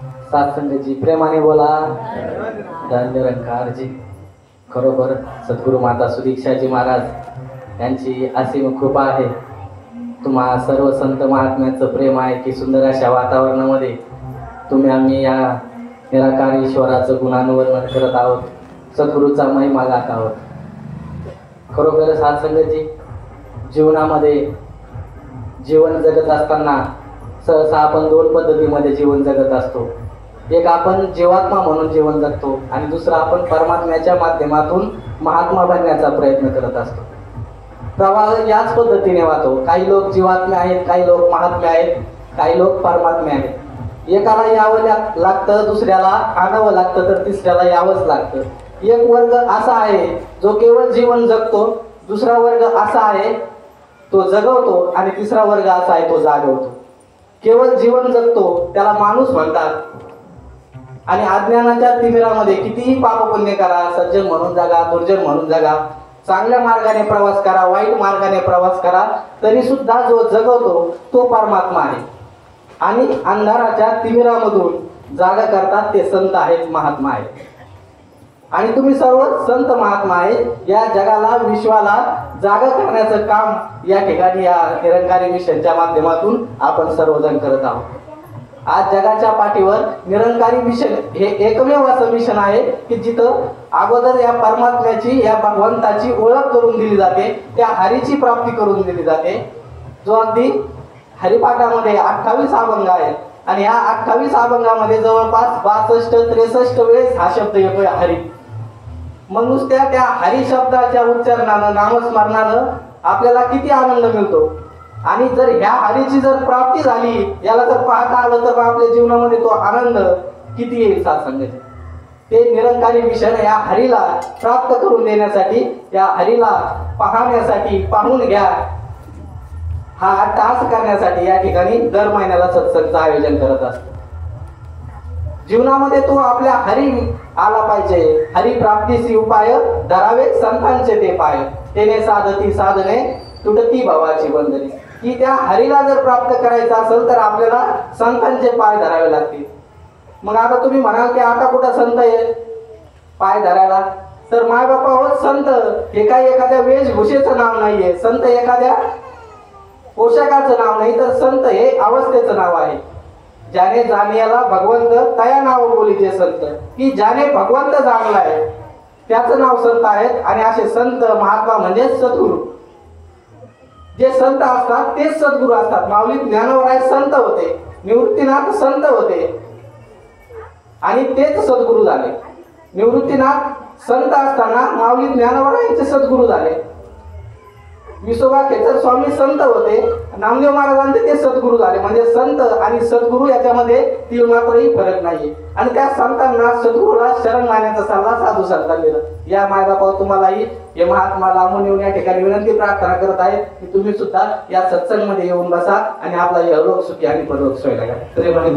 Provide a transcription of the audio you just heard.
सत्संगजी प्रेमाने बोला. धन्यरंकारजी. खरोखर सद्गुरु माता सुदीक्षाजी महाराज यांची असीम कृपा आहे. तुम्हा सर्व संत महात्म्याचं प्रेम आहे की सुंदर अशा वातावरणामध्ये तुम्ही आम्ही या निराकार ईश्वराचं गुणानुवर्णन करत आहोत, सद्गुरूचा महिमा गात आहोत. खरोखर सत्संगजी जीवनामध्ये जीवन जगत असताना सहसा आपण दोन पद्धतीमध्ये जीवन जगत असतो. एक आपण जीवात्मा म्हणून जीवन जगतो आणि दुसरा आपण परमात्म्याच्या माध्यमातून महात्मा बनण्याचा प्रयत्न करत असतो. प्रवाह याच पद्धतीने वाहतो. काही लोक जीवात्मे आहेत, काही लोक महात्मे आहेत, काही लोक परमात्मे आहेत. एकाला यावं लागतं, दुसऱ्याला आणावं लागतं, तर तिसऱ्याला यावंच लागतं. एक वर्ग असा आहे जो केवळ जीवन जगतो, दुसरा वर्ग असा आहे तो जगवतो आणि तिसरा वर्ग असा आहे तो जागवतो. केवळ जीवन जगतो त्याला माणूस म्हणतात आणि अज्ञानाच्या तिमिरामध्ये कितीही पाप पुण्य करा, सज्जन म्हणून जगा, दुर्जन म्हणून जगा, चांगल्या मार्गाने प्रवास करा, वाईट मार्गाने प्रवास करा, तरी सुद्धा जो जगवतो तो परमात्मा आहे. आणि अंधाराच्या तिमिरामधून जागा करतात ते संत आहेत, महात्मा आहेत. आणि तुम्ही सर्व संत महात्मा आहे. या जगाला विश्वाला जागा करण्याचं काम या ठिकाणी या निरंकारी मिशनच्या माध्यमातून आपण सर्वजण करत आहोत. आज जगाच्या पाठीवर निरंकारी मिशन हे एकमेव असं मिशन आहे की जिथं अगोदर या परमात्म्याची, या भगवंताची ओळख करून दिली जाते, त्या हरीची प्राप्ती करून दिली जाते. जो अगदी हरिपाठामध्ये 28 अभंग आहेत आणि या 28 अभंगामध्ये जवळपास 62-63 वेळेस हा शब्द येतोय हरी. मग नुसत्या त्या हरी शब्दाच्या उच्चारणानं, नामस्मरणानं आपल्याला किती आनंद मिळतो. आणि जर ह्या हरीची जर प्राप्ती झाली, याला जर पाहता आलं तर आपल्या जीवनामध्ये तो आनंद किती येईल सत्संगाचे. ते निरंकारी मिशन या हरीला प्राप्त करून देण्यासाठी, या हरीला पाहण्यासाठी, पाहून घ्या हा टास्क करण्यासाठी या ठिकाणी दर महिन्याला सत्संगचं आयोजन करत असतो. जीवनामध्ये तो आपल्या हरी आला पाहिजे. हरी प्राप्तीसी उपाय धरावे संतांचे ते पाय, तेने साधती साधने तुटती भावाची बंधने. की त्या हरीला जर प्राप्त करायचं असेल तर आपल्याला संतांचे पाय धरावे लागतील. मग आता तुम्ही म्हणाल की आता कुठं संत आहे पाय धरायला, तर माय बापा हो, संत हे काही एखाद्या वेशभूषेचं नाव नाहीये, संत एखाद्या पोशाखाचं नाव नाही, तर संत हे अवस्थेचं नाव आहे. ज्याने जाणयाला भगवंत तया नाव बोली जे संत, की ज्याने भगवंत जाणलाय त्याचं नाव संत आहेत. आणि असे संत महात्मा म्हणजे सद्गुरू. जे संत असतात तेच सद्गुरू असतात. माऊली ज्ञानोबराय संत होते, निवृत्तीनाथ संत होते आणि तेच सद्गुरू झाले. निवृत्तीनाथ संत असताना माऊली ज्ञानोबरायांचे सद्गुरू झाले. विसोबा खेचर स्वामी संत होते, नामदेव महाराजांचे ते सद्गुरू झाले. म्हणजे संत आणि सद्गुरू याच्यामध्ये तीळ मात्रही फरक नाहीये. आणि त्या संतांना सद्गुरूला शरण मानण्याचा सल्ला साधू संतांनी दिला. या मायबापावर तुम्हालाही हे महात्मा लांबून येऊन या ठिकाणी विनंती प्रार्थना करत आहेत की तुम्ही सुद्धा या सत्संगमध्ये येऊन बसा आणि आपला यलोक सुखी आणि परलोक सोयला घ्या. तरी म्हणे